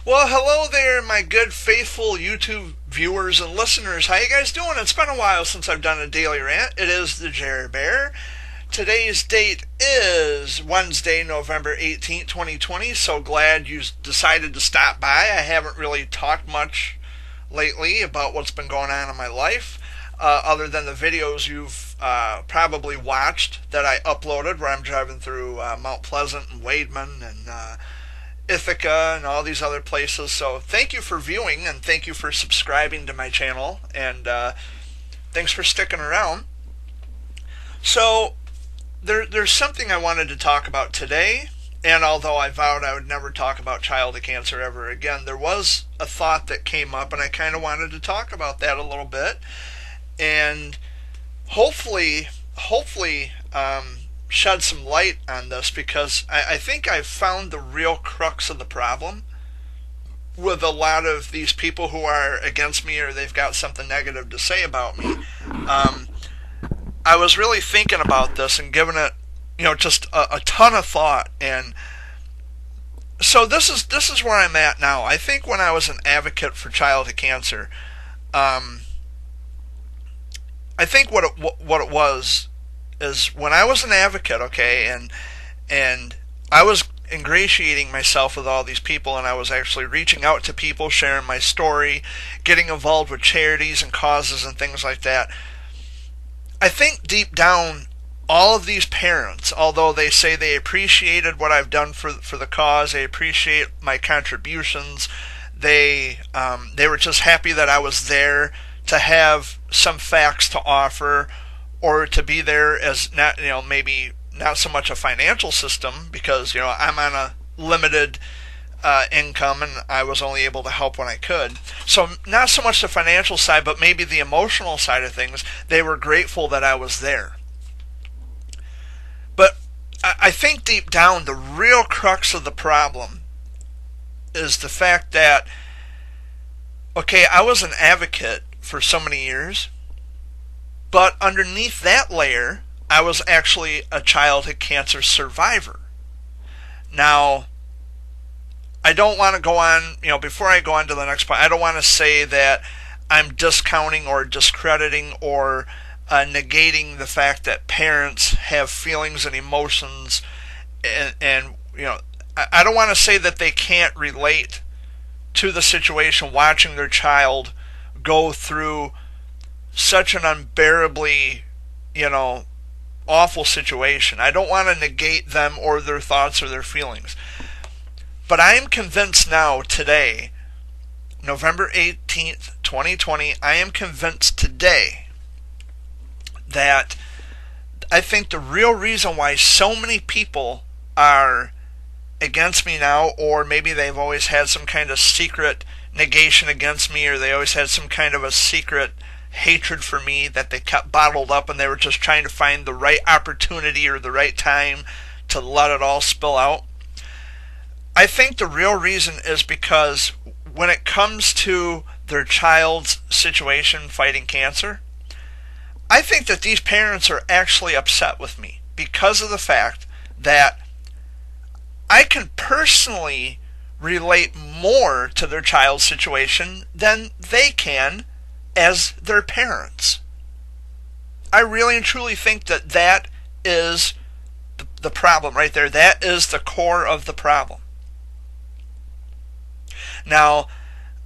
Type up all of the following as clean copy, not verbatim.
Well, hello there, my good, faithful YouTube viewers and listeners. How you guys doing? It's been a while since I've done a daily rant. It is the Jerry Bear. Today's date is Wednesday, November 18th, 2020. So glad you decided to stop by. I haven't really talked much lately about what's been going on in my life, other than the videos you've probably watched that I uploaded where I'm driving through Mount Pleasant and Wademan and Ithaca and all these other places. So thank you for viewing and thank you for subscribing to my channel, and thanks for sticking around. So there's something I wanted to talk about today, and although I vowed I would never talk about childhood cancer ever again, there was a thought that came up and I kind of wanted to talk about that a little bit, and hopefully shed some light on this, because I think I've found the real crux of the problem with a lot of these people who are against me or they've got something negative to say about me. I was really thinking about this and giving it, just a ton of thought, and so this is where I'm at now. I think when I was an advocate for childhood cancer, I think what it was is when I was an advocate, okay, and I was ingratiating myself with all these people, and I was actually reaching out to people, sharing my story, getting involved with charities and causes and things like that. I think deep down, all of these parents, although they say they appreciated what I've done for the cause, they appreciate my contributions, they were just happy that I was there to have some facts to offer, or to be there as not, maybe not so much a financial system, because I'm on a limited income and I was only able to help when I could. So not so much the financial side, but maybe the emotional side of things. They were grateful that I was there. But I think deep down the real crux of the problem is the fact that, okay, I was an advocate for so many years, but underneath that layer, I was actually a childhood cancer survivor. Now, I don't want to go on, before I go on to the next point, I don't want to say that I'm discounting or discrediting or negating the fact that parents have feelings and emotions, and I don't want to say that they can't relate to the situation watching their child go through such an unbearably, awful situation. I don't want to negate them or their thoughts or their feelings. But I am convinced now, today, November 18th, 2020, I am convinced today that I think the real reason why so many people are against me now, or maybe they've always had some kind of secret negation against me, or they always had some kind of a secret hatred for me that they kept bottled up, and they were just trying to find the right opportunity or the right time to let it all spill out. I think the real reason is because when it comes to their child's situation fighting cancer, I think that these parents are actually upset with me because of the fact that I can personally relate more to their child's situation than they can as their parents. I really and truly think that that is the problem right there. That is the core of the problem. Now,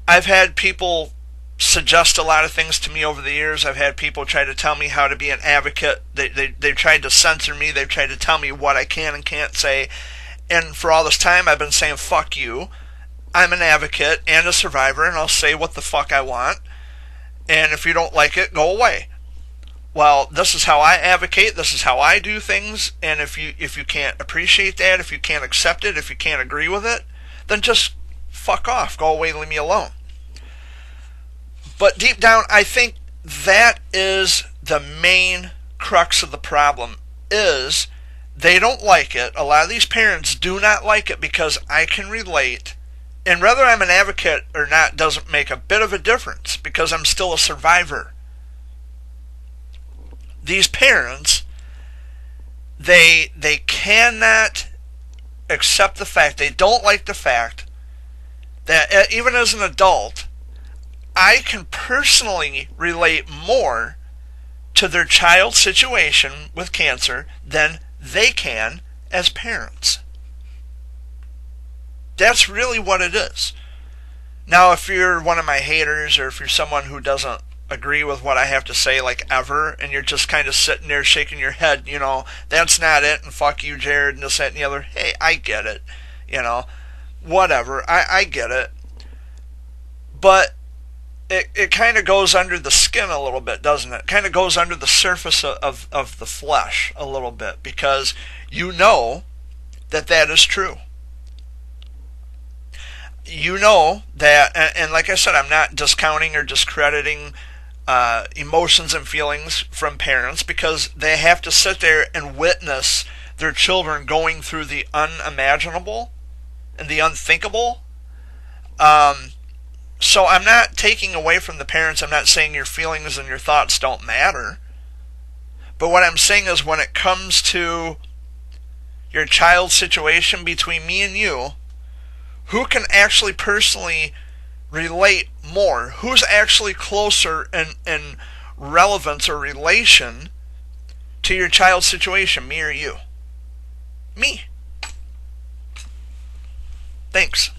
I've had people suggest a lot of things to me over the years. I've had people try to tell me how to be an advocate. They've tried to censor me. They've tried to tell me what I can and can't say. And for all this time, I've been saying, fuck you. I'm an advocate and a survivor, and I'll say what the fuck I want. And if you don't like it, go away. Well, this is how I advocate. This is how I do things. And if you can't appreciate that, if you can't accept it, if you can't agree with it, then just fuck off. Go away and leave me alone. But deep down, I think that is the main crux of the problem, is they don't like it. A lot of these parents do not like it because I can relate. And whether I'm an advocate or not doesn't make a bit of a difference, because I'm still a survivor. These parents, they cannot accept the fact, they don't like the fact that even as an adult, I can personally relate more to their child's situation with cancer than they can as parents. That's really what it is. Now, if you're one of my haters, or if you're someone who doesn't agree with what I have to say, like, ever, and you're just kind of sitting there shaking your head, that's not it, and fuck you, Jared, and this, that, and the other, hey, I get it, whatever, I get it. But it kind of goes under the skin a little bit, doesn't it? It kind of goes under the surface of the flesh a little bit, because you know that is true. You know that, and like I said, I'm not discounting or discrediting emotions and feelings from parents, because they have to sit there and witness their children going through the unimaginable and the unthinkable. So I'm not taking away from the parents. I'm not saying your feelings and your thoughts don't matter. But what I'm saying is, when it comes to your child's situation between me and you, who can actually personally relate more? Who's actually closer in relevance or relation to your child's situation, me or you? Me. Thanks.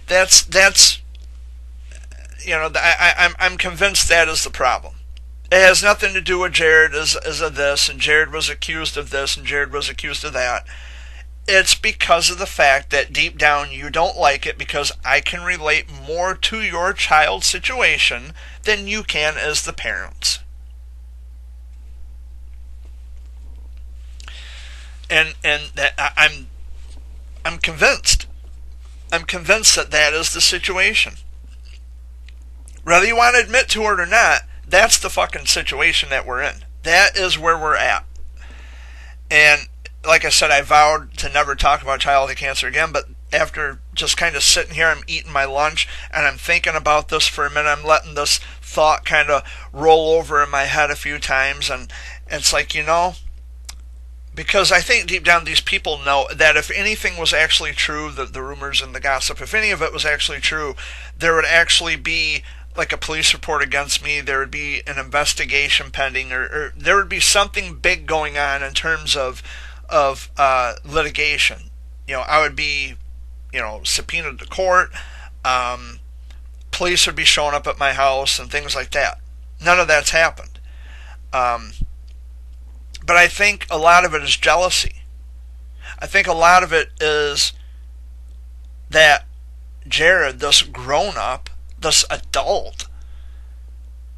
I'm convinced that is the problem. It has nothing to do with Jared as of this, and Jared was accused of this, and Jared was accused of that. It's because of the fact that deep down you don't like it, because I can relate more to your child's situation than you can as the parents. And that I'm convinced. I'm convinced that is the situation. Whether you want to admit to it or not, that's the fucking situation that we're in. That is where we're at. And like I said, I vowed to never talk about childhood cancer again, but after just kind of sitting here, I'm eating my lunch, and I'm thinking about this for a minute. I'm letting this thought kind of roll over in my head a few times, and it's like, because I think deep down these people know that if anything was actually true, the rumors and the gossip, if any of it was actually true, there would actually be like a police report against me, there would be an investigation pending, or there would be something big going on in terms of litigation. I would be, subpoenaed to court, police would be showing up at my house and things like that. None of that's happened. But I think a lot of it is jealousy. I think a lot of it is that Jared, this grown-up, this adult,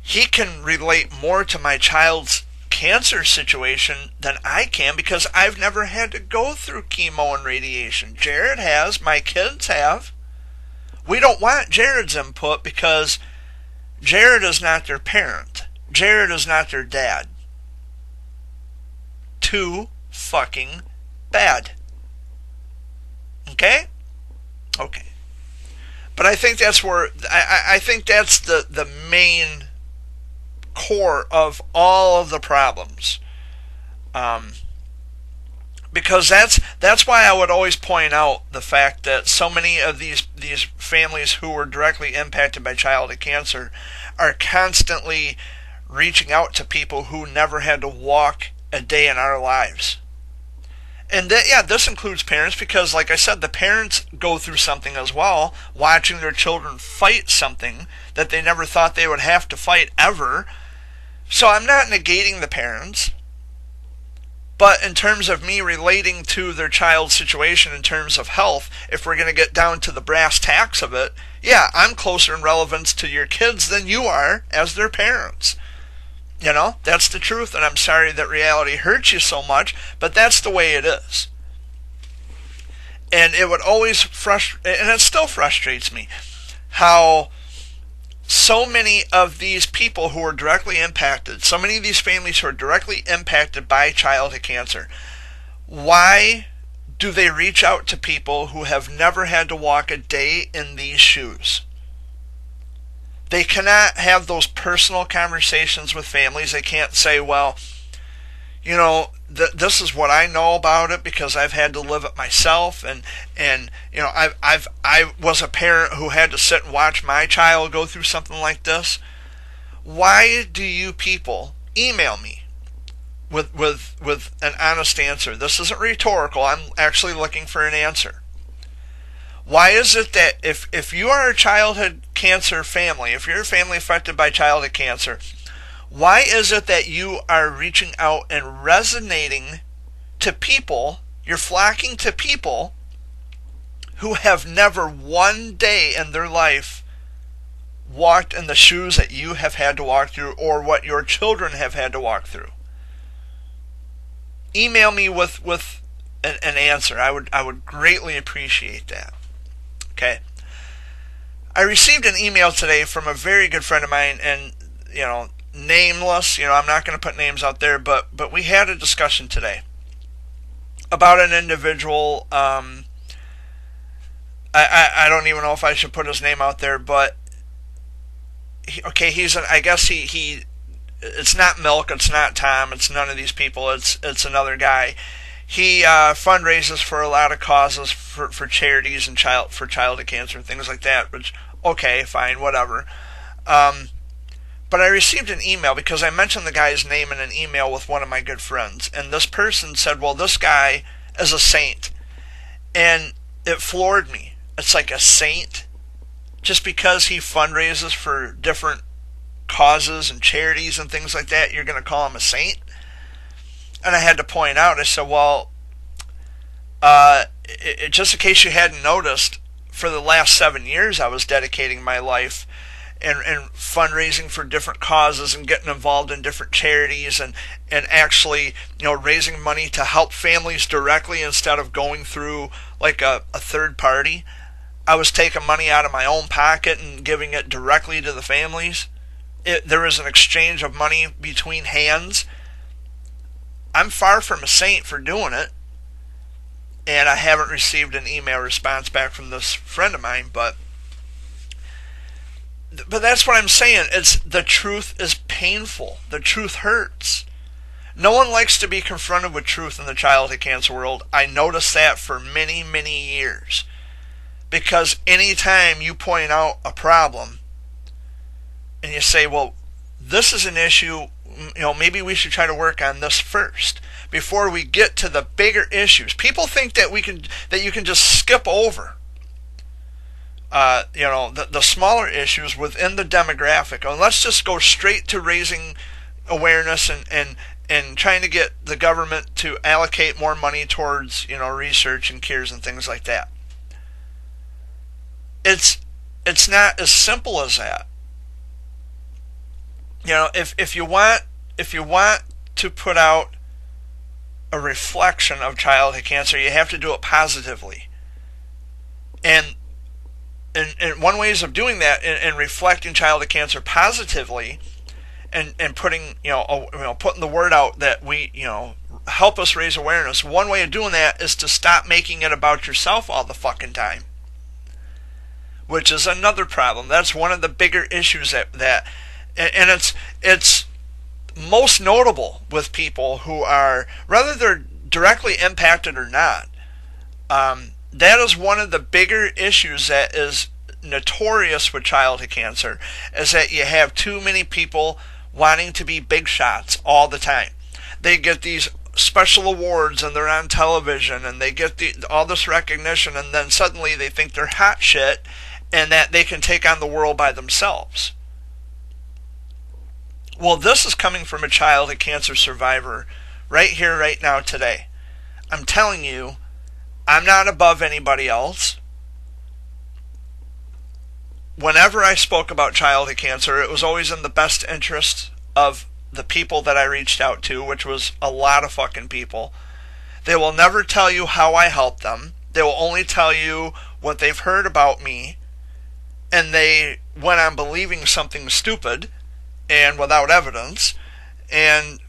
he can relate more to my child's cancer situation than I can, because I've never had to go through chemo and radiation. Jared has, my kids have. We don't want Jared's input because Jared is not their parent. Jared is not their dad. Too fucking bad. Okay? Okay. But I think that's where, I think that's the main core of all of the problems. Because that's why I would always point out the fact that so many of these families who were directly impacted by childhood cancer are constantly reaching out to people who never had to walk a day in our lives. And this includes parents, because like I said, the parents go through something as well, watching their children fight something that they never thought they would have to fight ever. So I'm not negating the parents, but in terms of me relating to their child's situation in terms of health, if we're going to get down to the brass tacks of it, I'm closer in relevance to your kids than you are as their parents. That's the truth, and I'm sorry that reality hurts you so much, but that's the way it is. And it would always frustrate, and it still frustrates me, how so many of these people who are directly impacted, so many of these families who are directly impacted by childhood cancer, why do they reach out to people who have never had to walk a day in these shoes? They cannot have those personal conversations with families. They can't say, well, this is what I know about it because I've had to live it myself, and I was a parent who had to sit and watch my child go through something like this. Why do you people email me with an honest answer? This isn't rhetorical. I'm actually looking for an answer. Why is it that if you are a childhood cancer family, if you're a family affected by childhood cancer, why is it that you are reaching out and resonating to people, you're flocking to people who have never one day in their life walked in the shoes that you have had to walk through or what your children have had to walk through? Email me with an answer. I would greatly appreciate that. Okay. I received an email today from a very good friend of mine, and nameless. I'm not going to put names out there, but we had a discussion today about an individual. I don't even know if I should put his name out there, but he's I guess he. It's not Milk. It's not Tom. It's none of these people. It's another guy. He fundraises for a lot of causes for charities and for childhood cancer and things like that. Which, okay, fine, whatever. But I received an email because I mentioned the guy's name in an email with one of my good friends, and this person said, "Well, this guy is a saint," and it floored me. It's like, a saint, just because he fundraises for different causes and charities and things like that, you're going to call him a saint? And I had to point out, I said, well, just in case you hadn't noticed, for the last 7 years I was dedicating my life and fundraising for different causes and getting involved in different charities and actually raising money to help families directly instead of going through like a third party. I was taking money out of my own pocket and giving it directly to the families. There was an exchange of money between hands. I'm far from a saint for doing it, and I haven't received an email response back from this friend of mine, but that's what I'm saying. The truth is painful. The truth hurts. No one likes to be confronted with truth in the childhood cancer world. I noticed that for many, many years. Because anytime you point out a problem and you say, well, this is an issue, maybe we should try to work on this first before we get to the bigger issues. People think that you can just skip over the smaller issues within the demographic, and let's just go straight to raising awareness and trying to get the government to allocate more money towards research and cures and things like that. It's not as simple as that. If you want to put out a reflection of childhood cancer, you have to do it positively. And one ways of doing that and reflecting childhood cancer positively and putting putting the word out that we help us raise awareness. One way of doing that is to stop making it about yourself all the fucking time, which is another problem. That's one of the bigger issues that and it's most notable with people who are, whether they're directly impacted or not, that is one of the bigger issues that is notorious with childhood cancer, is that you have too many people wanting to be big shots all the time. They get these special awards and they're on television and they get all this recognition, and then suddenly they think they're hot shit and that they can take on the world by themselves. Well, this is coming from a childhood cancer survivor right here, right now, today. I'm telling you, I'm not above anybody else. Whenever I spoke about childhood cancer, it was always in the best interest of the people that I reached out to, which was a lot of fucking people. They will never tell you how I helped them. They will only tell you what they've heard about me, and they went on believing something stupid and without evidence, and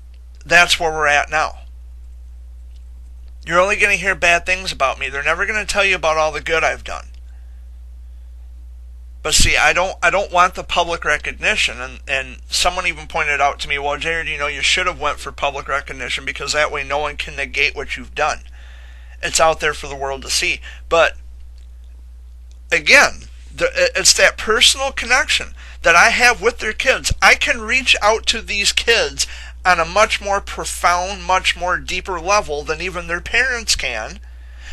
that's where we're at now. You're only going to hear bad things about me. They're never going to tell you about all the good I've done. But see, I don't want the public recognition, and someone even pointed out to me, well, Jared, you should have went for public recognition because that way no one can negate what you've done. It's out there for the world to see. But again, it's that personal connection that I have with their kids. I can reach out to these kids on a much more profound, much more deeper level than even their parents can,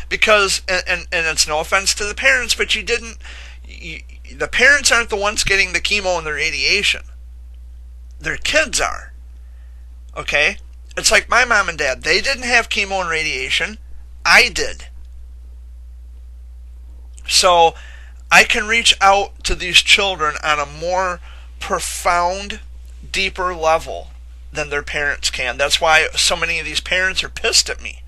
because and it's no offense to the parents, but the parents aren't the ones getting the chemo and the radiation. Their kids are. Okay? It's like my mom and dad. They didn't have chemo and radiation. I did. So I can reach out to these children on a more profound, deeper level than their parents can. That's why so many of these parents are pissed at me.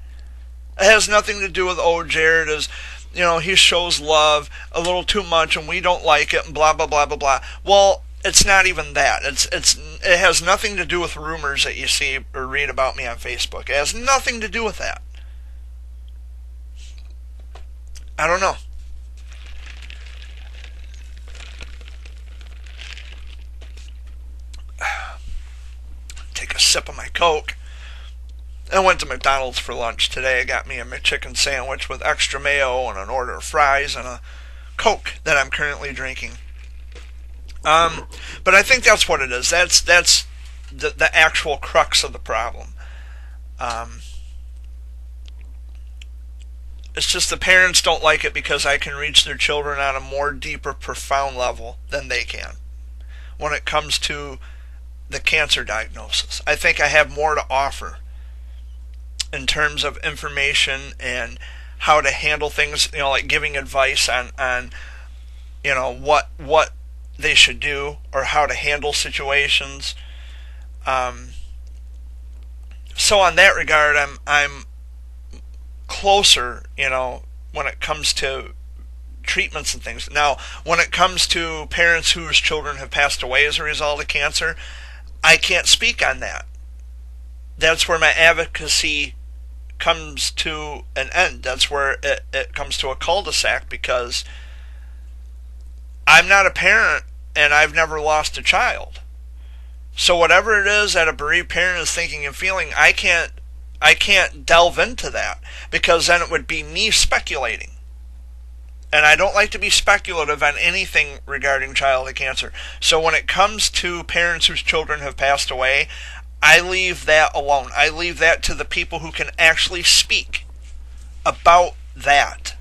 It has nothing to do with, oh, Jared is, he shows love a little too much and we don't like it and blah, blah, blah, blah, blah. Well, it's not even that. It has nothing to do with rumors that you see or read about me on Facebook. It has nothing to do with that. I don't know. Take a sip of my Coke. I went to McDonald's for lunch today. I got me a McChicken sandwich with extra mayo and an order of fries and a Coke that I'm currently drinking. But I think that's what it is. That's the actual crux of the problem. It's just the parents don't like it because I can reach their children on a more deeper, profound level than they can when it comes to the cancer diagnosis. I think I have more to offer in terms of information and how to handle things, like giving advice on what they should do or how to handle situations. So on that regard, I'm closer, when it comes to treatments and things. Now, when it comes to parents whose children have passed away as a result of cancer, I can't speak on that. That's where my advocacy comes to an end. That's where it comes to a cul-de-sac, because I'm not a parent and I've never lost a child. So whatever it is that a bereaved parent is thinking and feeling, I can't delve into that, because then it would be me speculating. And I don't like to be speculative on anything regarding childhood cancer. So when it comes to parents whose children have passed away, I leave that alone. I leave that to the people who can actually speak about that.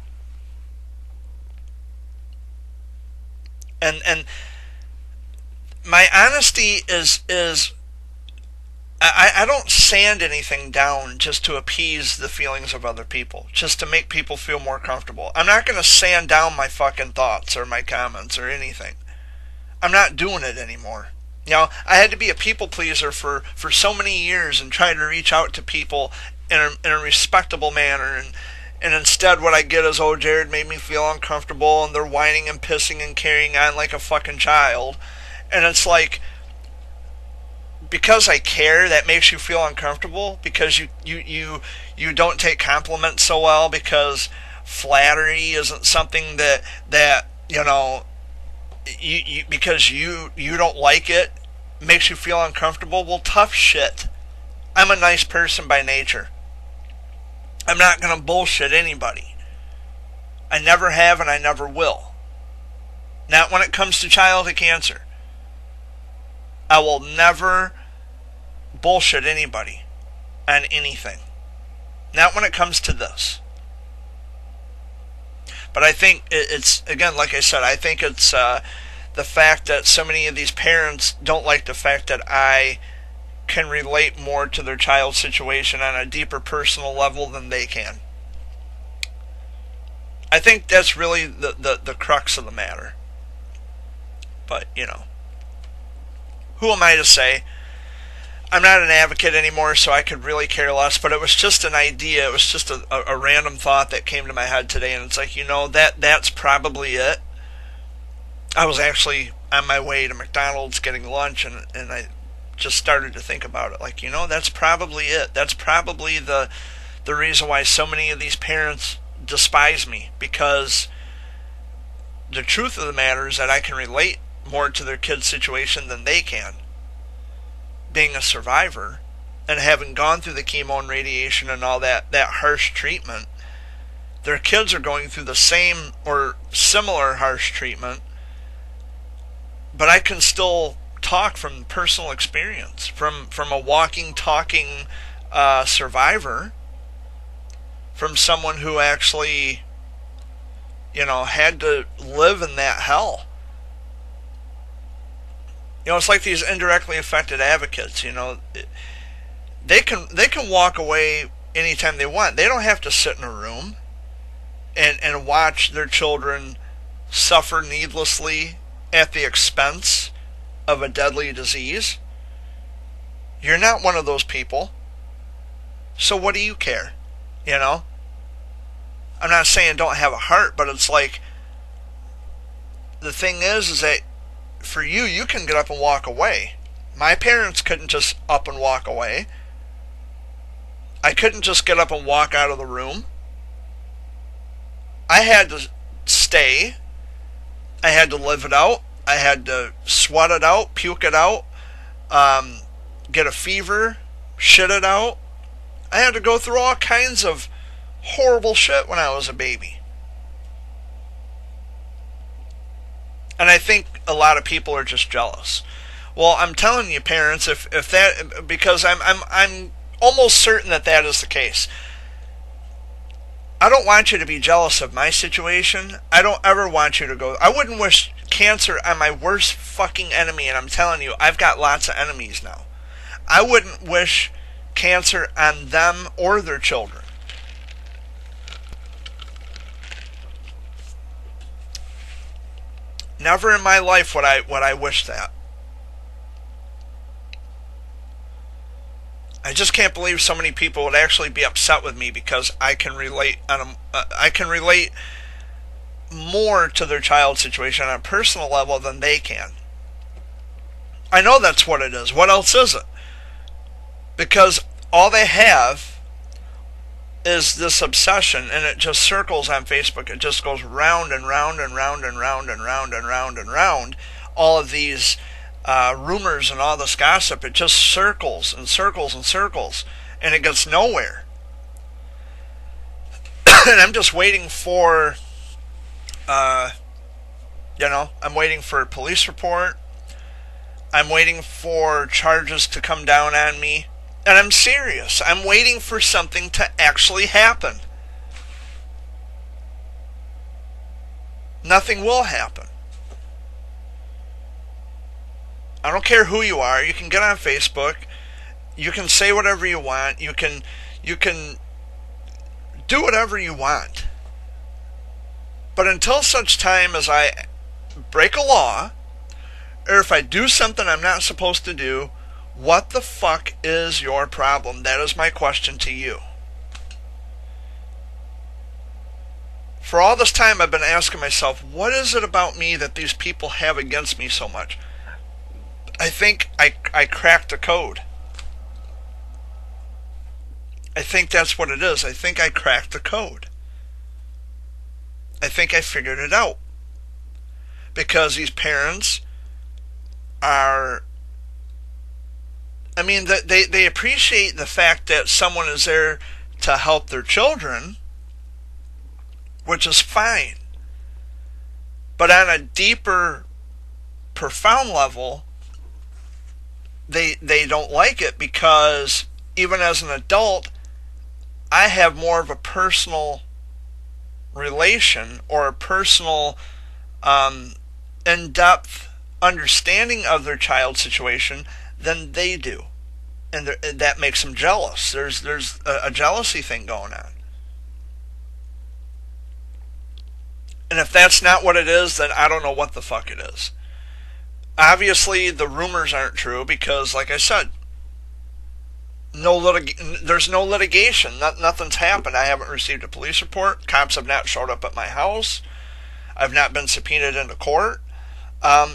And my honesty is I don't sand anything down just to appease the feelings of other people, just to make people feel more comfortable. I'm not going to sand down my fucking thoughts or my comments or anything. I'm not doing it anymore. I had to be a people pleaser for so many years and try to reach out to people in a respectable manner, and instead what I get is, oh, Jared made me feel uncomfortable, and they're whining and pissing and carrying on like a fucking child. And it's like, because I care, that makes you feel uncomfortable, because you don't take compliments so well, because flattery isn't something that you because you don't like it, makes you feel uncomfortable. Well, tough shit. I'm a nice person by nature. I'm not going to bullshit anybody. I never have and I never will. Not when it comes to childhood cancer. I will never bullshit anybody on anything. Not when it comes to this. But I think it's, again, like I said, I think it's the fact that so many of these parents don't like the fact that I can relate more to their child's situation on a deeper personal level than they can. I think that's really the crux of the matter. But, who am I to say? I'm not an advocate anymore, so I could really care less, but it was just an idea. It was just a random thought that came to my head today, and it's like, that's probably it. I was actually on my way to McDonald's getting lunch, and I just started to think about it. Like, that's probably it. That's probably the reason why so many of these parents despise me, because the truth of the matter is that I can relate more to their kid's situation than they can, being a survivor and having gone through the chemo and radiation and all that harsh treatment. Their kids are going through the same or similar harsh treatment, but I can still talk from personal experience, from a walking, talking survivor, from someone who actually, had to live in that hell. It's like these indirectly affected advocates. They can walk away anytime they want. They don't have to sit in a room and watch their children suffer needlessly at the expense of a deadly disease. You're not one of those people. So what do you care? I'm not saying don't have a heart, but it's like, the thing is that for you can get up and walk away. My parents couldn't just up and walk away. I couldn't just get up and walk out of the room. I had to stay. I had to live it out. I had to sweat it out, puke it out, get a fever, shit it out. I had to go through all kinds of horrible shit when I was a baby. And I think a lot of people are just jealous. Well, I'm telling you, parents, if that, because I'm almost certain that is the case. I don't want you to be jealous of my situation. I don't ever want you to go. I wouldn't wish cancer on my worst fucking enemy, and I'm telling you, I've got lots of enemies now. I wouldn't wish cancer on them or their children. Never in my life would I wish that. I just can't believe so many people would actually be upset with me because I can relate I can relate more to their child situation on a personal level than they can. I know that's what it is. What else is it? Because all they have is this obsession, and it just circles on Facebook. It just goes round and round and round and round and round and round and round. All of these rumors and all this gossip, it just circles and circles and circles, and it gets nowhere. And I'm just waiting for, I'm waiting for a police report. I'm waiting for charges to come down on me. And I'm serious. I'm waiting for something to actually happen. Nothing will happen. I don't care who you are. You can get on Facebook. You can say whatever you want. You can do whatever you want. But until such time as I break a law, or if I do something I'm not supposed to do, what the fuck is your problem? That is my question to you. For all this time I've been asking myself, what is it about me that these people have against me so much? I think I cracked the code. I think that's what it is. I think I cracked the code. I think I figured it out. Because these parents are, they appreciate the fact that someone is there to help their children, which is fine. But on a deeper, profound level, they don't like it because even as an adult, I have more of a personal relation or a personal in-depth understanding of their child's situation than they do. And that makes them jealous. There's a jealousy thing going on. And if that's not what it is, then I don't know what the fuck it is. Obviously, the rumors aren't true because, like I said, there's no litigation. Nothing's happened. I haven't received a police report. Cops have not showed up at my house. I've not been subpoenaed into court.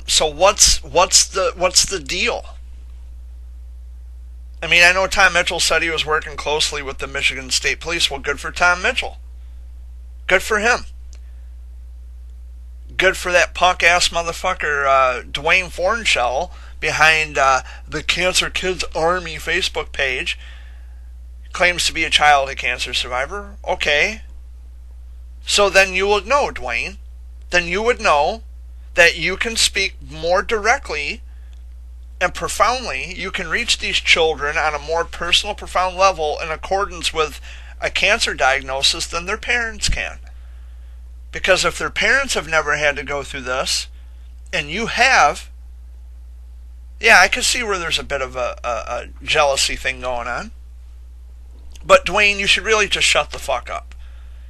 So what's the deal? I know Tom Mitchell said he was working closely with the Michigan State Police. Well, good for Tom Mitchell. Good for him. good for that punk-ass motherfucker, Dwayne Fornshell, behind the Cancer Kids Army Facebook page. Claims to be a childhood cancer survivor. Okay. So then you would know, Dwayne. Then you would know that you can speak more directly and profoundly. You can reach these children on a more personal, profound level in accordance with a cancer diagnosis than their parents can. Because if their parents have never had to go through this, and you have, yeah, I can see where there's a bit of a jealousy thing going on. But Dwayne, you should really just shut the fuck up.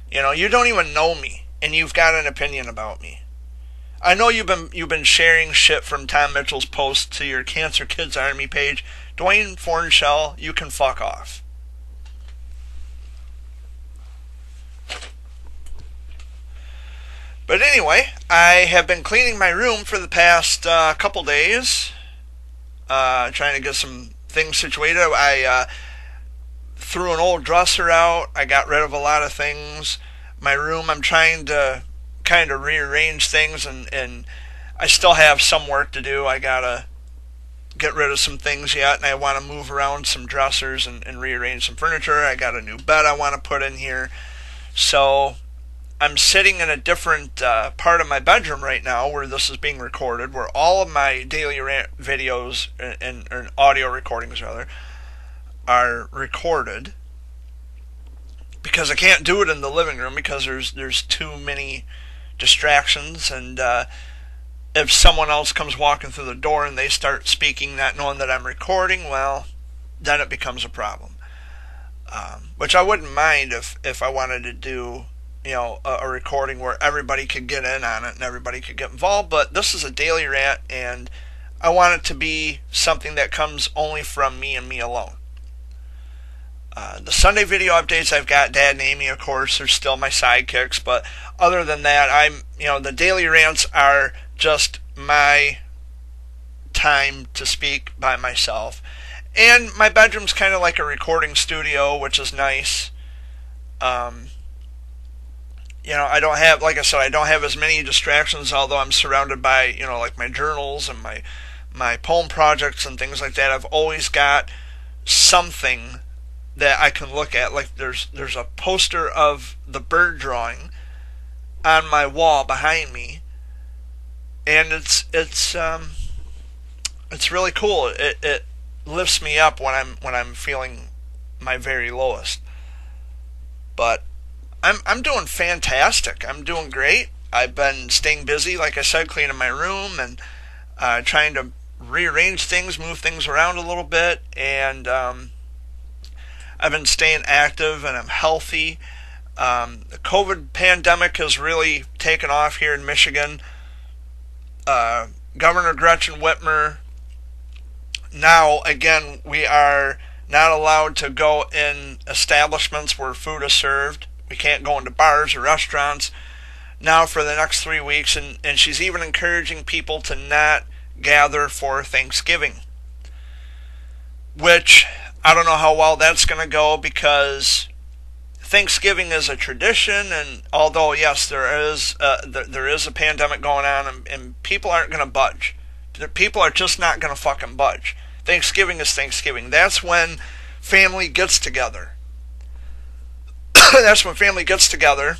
You know, you don't even know me, and you've got an opinion about me. I know you've been sharing shit from Tom Mitchell's post to your Cancer Kids Army page. Dwayne Fornshell, you can fuck off. But anyway, I have been cleaning my room for the past couple days, trying to get some things situated. I threw an old dresser out. I got rid of a lot of things. My room, I'm trying to kind of rearrange things, and I still have some work to do. I gotta get rid of some things yet, and I want to move around some dressers and rearrange some furniture. I got a new bed I want to put in here. So I'm sitting in a different part of my bedroom right now where this is being recorded, where all of my daily rant videos and audio recordings rather are recorded, because I can't do it in the living room because there's too many distractions, and if someone else comes walking through the door and they start speaking not knowing that I'm recording, well, then it becomes a problem. Which I wouldn't mind if I wanted to do, you know, a recording where everybody could get in on it and everybody could get involved, but this is a daily rant, and I want it to be something that comes only from me and me alone. The Sunday video updates, I've got Dad and Amy, of course. They're still my sidekicks, but other than that, the daily rants are just my time to speak by myself. And my bedroom's kind of like a recording studio, which is nice. I don't have, like I said, I don't have as many distractions, although I'm surrounded by, like my journals and my poem projects and things like that. I've always got something that I can look at. Like there's a poster of the bird drawing on my wall behind me, and it's really cool. It lifts me up when I'm feeling my very lowest. But I'm doing fantastic. I'm doing great. I've been staying busy, like I said, cleaning my room and trying to rearrange things, move things around a little bit, and I've been staying active, and I'm healthy. The COVID pandemic has really taken off here in Michigan. Governor Gretchen Whitmer, now again, we are not allowed to go in establishments where food is served. We can't go into bars or restaurants now for the next 3 weeks, and she's even encouraging people to not gather for Thanksgiving, which I don't know how well that's going to go, because Thanksgiving is a tradition, and although yes, there is a pandemic going on, and people aren't going to budge. People are just not going to fucking budge. Thanksgiving is Thanksgiving. That's when family gets together. That's when family gets together,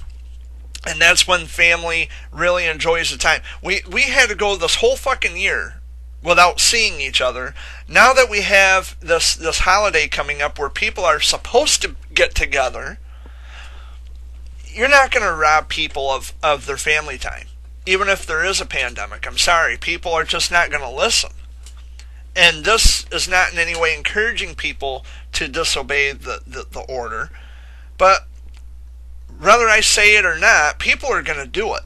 and that's when family really enjoys the time. We had to go this whole fucking year without seeing each other. Now that we have this holiday coming up where people are supposed to get together, you're not going to rob people of their family time, even if there is a pandemic. I'm sorry, people are just not going to listen. And this is not in any way encouraging people to disobey the order, but whether I say it or not, people are going to do it.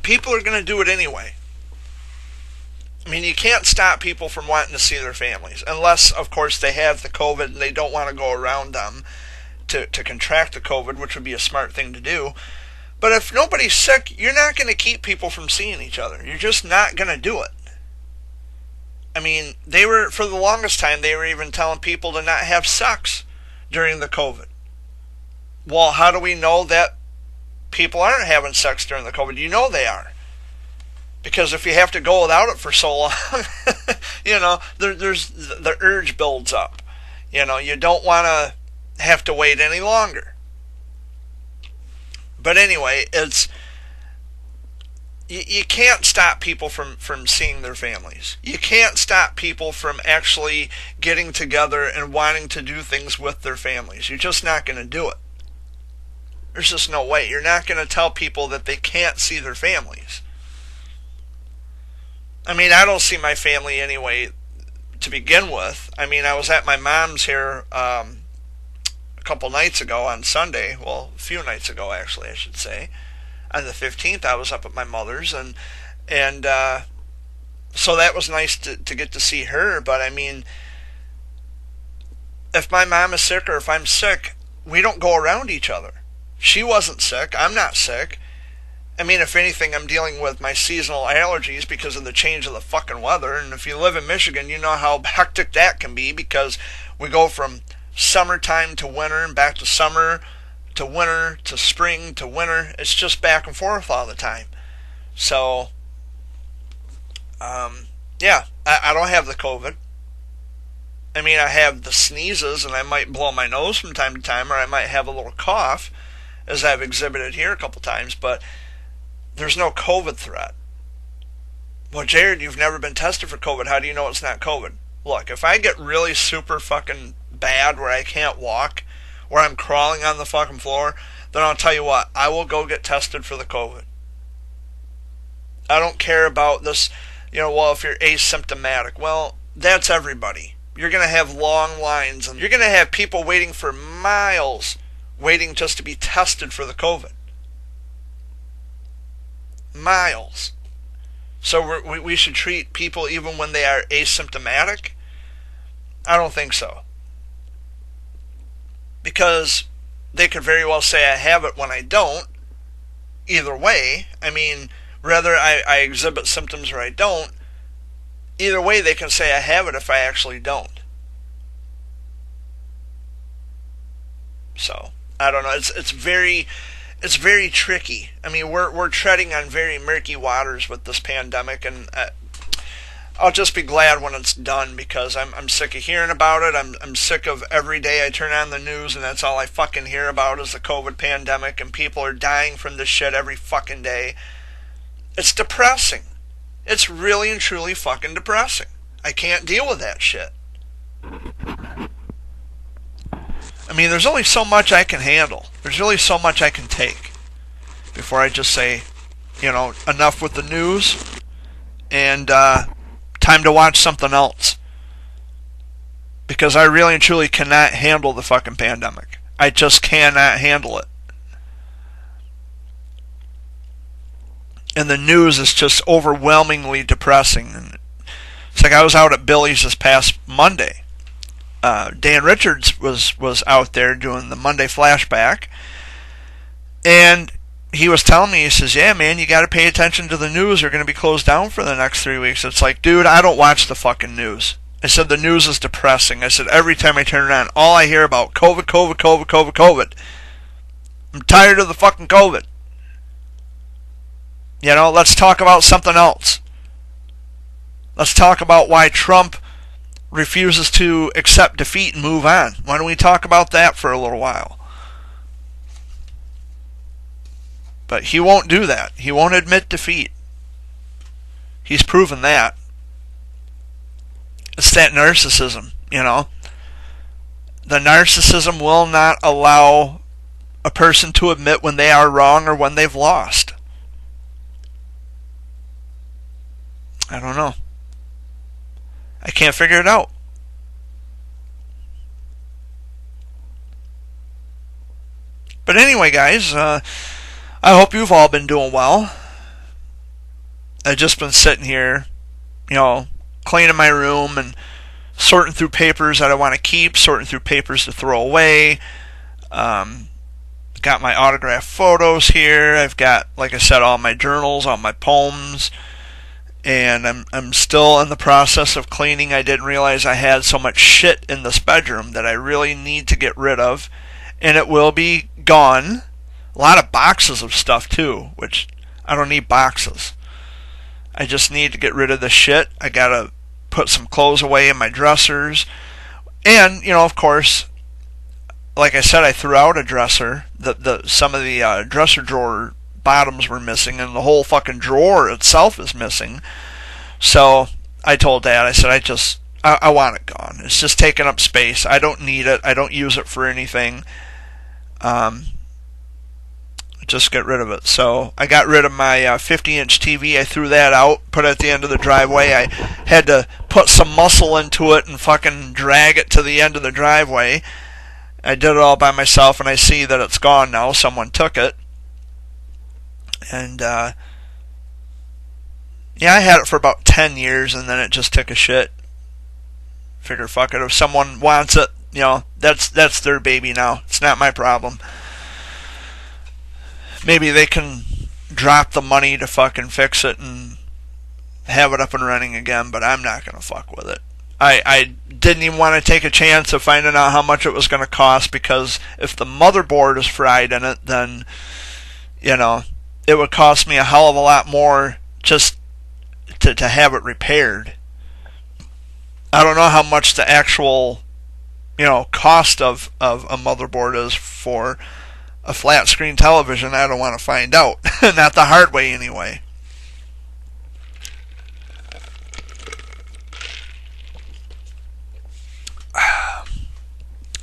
People are going to do it anyway. I mean, you can't stop people from wanting to see their families, unless, of course, they have the COVID and they don't want to go around them to contract the COVID, which would be a smart thing to do. But if nobody's sick, you're not going to keep people from seeing each other. You're just not going to do it. I mean, for the longest time, they were even telling people to not have sex during the COVID. Well, how do we know that people aren't having sex during the COVID. You know they are. Because if you have to go without it for so long, there's the urge builds up. You don't want to have to wait any longer. But anyway, you can't stop people from seeing their families. You can't stop people from actually getting together and wanting to do things with their families. You're just not going to do it. There's just no way. You're not going to tell people that they can't see their families. I mean, I don't see my family anyway to begin with. I mean, I was at my mom's here a couple nights ago on Sunday. Well, a few nights ago, actually, I should say. On the 15th, I was up at my mother's, and so that was nice to get to see her. But I mean, if my mom is sick or if I'm sick, we don't go around each other. She wasn't sick. I'm not sick. I mean, if anything, I'm dealing with my seasonal allergies because of the change of the fucking weather. And if you live in Michigan, you know how hectic that can be because we go from summertime to winter and back to summer to winter to spring to winter. It's just back and forth all the time. So, yeah, I don't have the COVID. I mean, I have the sneezes and I might blow my nose from time to time, or I might have a little cough, as I've exhibited here a couple times, but there's no COVID threat. Well, Jared, you've never been tested for COVID. How do you know it's not COVID? Look, if I get really super fucking bad where I can't walk, where I'm crawling on the fucking floor, then I'll tell you what, I will go get tested for the COVID. I don't care about this, well, if you're asymptomatic. Well, that's everybody. You're going to have long lines, and you're going to have people waiting for miles, waiting just to be tested for the COVID. Miles. So we should treat people even when they are asymptomatic? I don't think so. Because they could very well say I have it when I don't. Either way, I mean, whether I exhibit symptoms or I don't, either way they can say I have it if I actually don't. So, I don't know. It's very tricky. I mean, we're treading on very murky waters with this pandemic, and I'll just be glad when it's done because I'm sick of hearing about it. I'm sick of every day I turn on the news and that's all I fucking hear about is the COVID pandemic, and people are dying from this shit every fucking day. It's depressing. It's really and truly fucking depressing. I can't deal with that shit. I mean, there's only so much I can handle. There's really so much I can take before I just say, enough with the news and time to watch something else. Because I really and truly cannot handle the fucking pandemic. I just cannot handle it. And the news is just overwhelmingly depressing. And it's like I was out at Billy's this past Monday. Dan Richards was out there doing the Monday flashback, and he was telling me, he says, yeah, man, you got to pay attention to the news. They're going to be closed down for the next 3 weeks. It's like, dude, I don't watch the fucking news. I said, the news is depressing. I said, every time I turn it on, all I hear about COVID. I'm tired of the fucking COVID. Let's talk about something else. Let's talk about why Trump refuses to accept defeat and move on. Why don't we talk about that for a little while? But he won't do that. He won't admit defeat. He's proven that. It's that narcissism, The narcissism will not allow a person to admit when they are wrong or when they've lost. I don't know. I can't figure it out. But anyway, guys, I hope you've all been doing well. I've just been sitting here, cleaning my room and sorting through papers that I want to keep, sorting through papers to throw away. Got my autographed photos here. I've got, like I said, all my journals, all my poems. And I'm still in the process of cleaning. I didn't realize I had so much shit in this bedroom that I really need to get rid of. And it will be gone A lot of boxes of stuff too, which I don't need boxes. I just need to get rid of the shit. I gotta put some clothes away in my dressers. And, of course, like I said, I threw out a dresser. Some of the dresser drawer bottoms were missing, and the whole fucking drawer itself is missing. So I told Dad, I said, I want it gone. It's just taking up space. I don't need it. I don't use it for anything. Just get rid of it. So I got rid of my 50-inch TV. I threw that out, put it at the end of the driveway. I had to put some muscle into it and fucking drag it to the end of the driveway. I did it all by myself, and I see that it's gone now. Someone took it. And, yeah, I had it for about 10 years, and then it just took a shit. Figure, fuck it. If someone wants it, that's their baby now. It's not my problem. Maybe they can drop the money to fucking fix it and have it up and running again, but I'm not going to fuck with it. I didn't even want to take a chance of finding out how much it was going to cost, because if the motherboard is fried in it, then, it would cost me a hell of a lot more just to have it repaired. I don't know how much the actual, cost of a motherboard is for a flat screen television. I don't want to find out. Not the hard way anyway.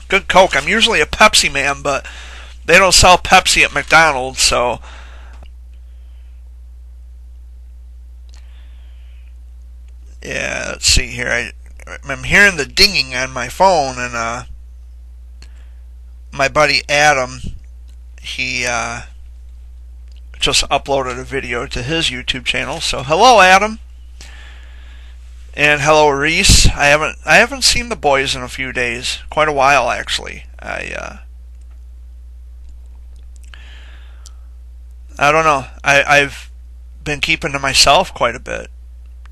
Good Coke. I'm usually a Pepsi man, but they don't sell Pepsi at McDonald's, so yeah, let's see here. I'm hearing the dinging on my phone, and my buddy Adam, he just uploaded a video to his YouTube channel. So hello, Adam, and hello, Reese. I haven't seen the boys in a few days, quite a while actually. I don't know. I've been keeping to myself quite a bit.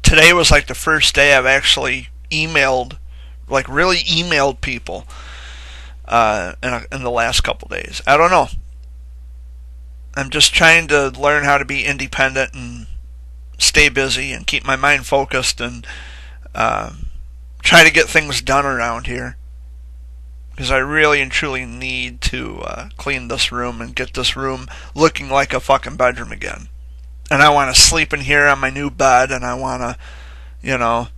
Today was like the first day I've actually really emailed people in the last couple days. I don't know. I'm just trying to learn how to be independent and stay busy and keep my mind focused and try to get things done around here. Because I really and truly need to clean this room and get this room looking like a fucking bedroom again. And I want to sleep in here on my new bed, and I want to,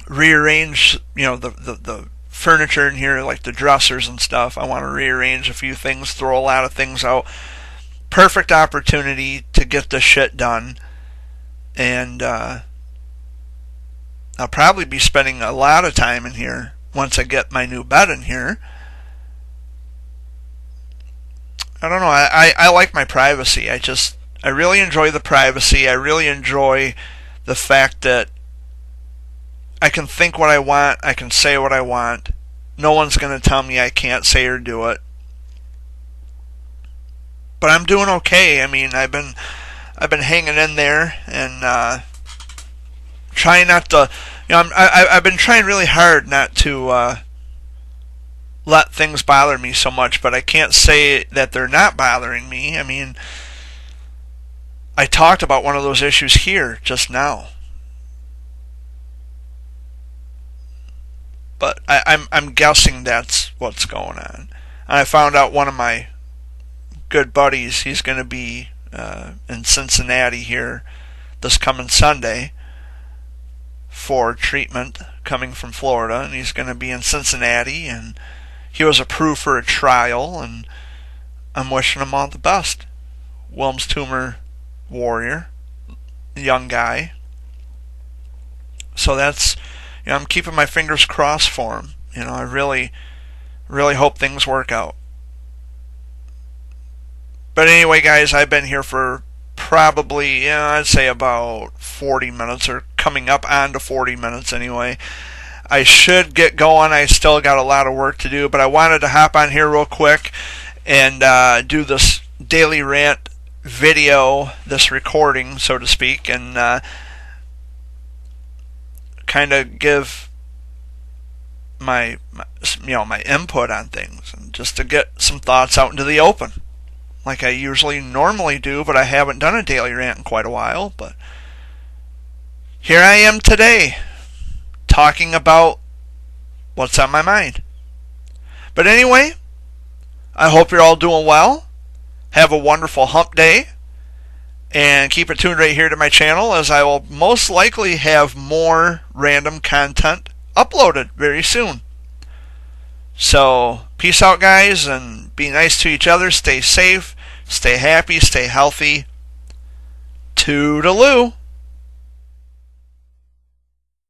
rearrange, the furniture in here, like the dressers and stuff. I want to rearrange a few things, throw a lot of things out. Perfect opportunity to get this shit done. And I'll probably be spending a lot of time in here once I get my new bed in here. I don't know. I like my privacy. I really enjoy the privacy. I really enjoy the fact that I can think what I want. I can say what I want. No one's going to tell me I can't say or do it. But I'm doing okay. I mean, I've been hanging in there and trying not to. I've been trying really hard not to let things bother me so much. But I can't say that they're not bothering me. I mean, I talked about one of those issues here just now. But I'm guessing that's what's going on. And I found out one of my good buddies, he's going to be in Cincinnati here this coming Sunday for treatment, coming from Florida, and he's going to be in Cincinnati, and he was approved for a trial, and I'm wishing him all the best. Wilms tumor warrior, young guy. So that's, I'm keeping my fingers crossed for him. I really, really hope things work out. But anyway, guys, I've been here for probably, I'd say about 40 minutes, or coming up on to 40 minutes anyway. I should get going. I still got a lot of work to do, but I wanted to hop on here real quick and do this daily rant video, this recording, so to speak, and kind of give my input on things, and just to get some thoughts out into the open. like I usually normally do, but I haven't done a daily rant in quite a while. But here I am today, talking about what's on my mind. But anyway, I hope you're all doing well. Have a wonderful hump day. And keep it tuned right here to my channel, as I will most likely have more random content uploaded very soon. So, peace out, guys, and be nice to each other. Stay safe, stay happy, stay healthy. Toodaloo.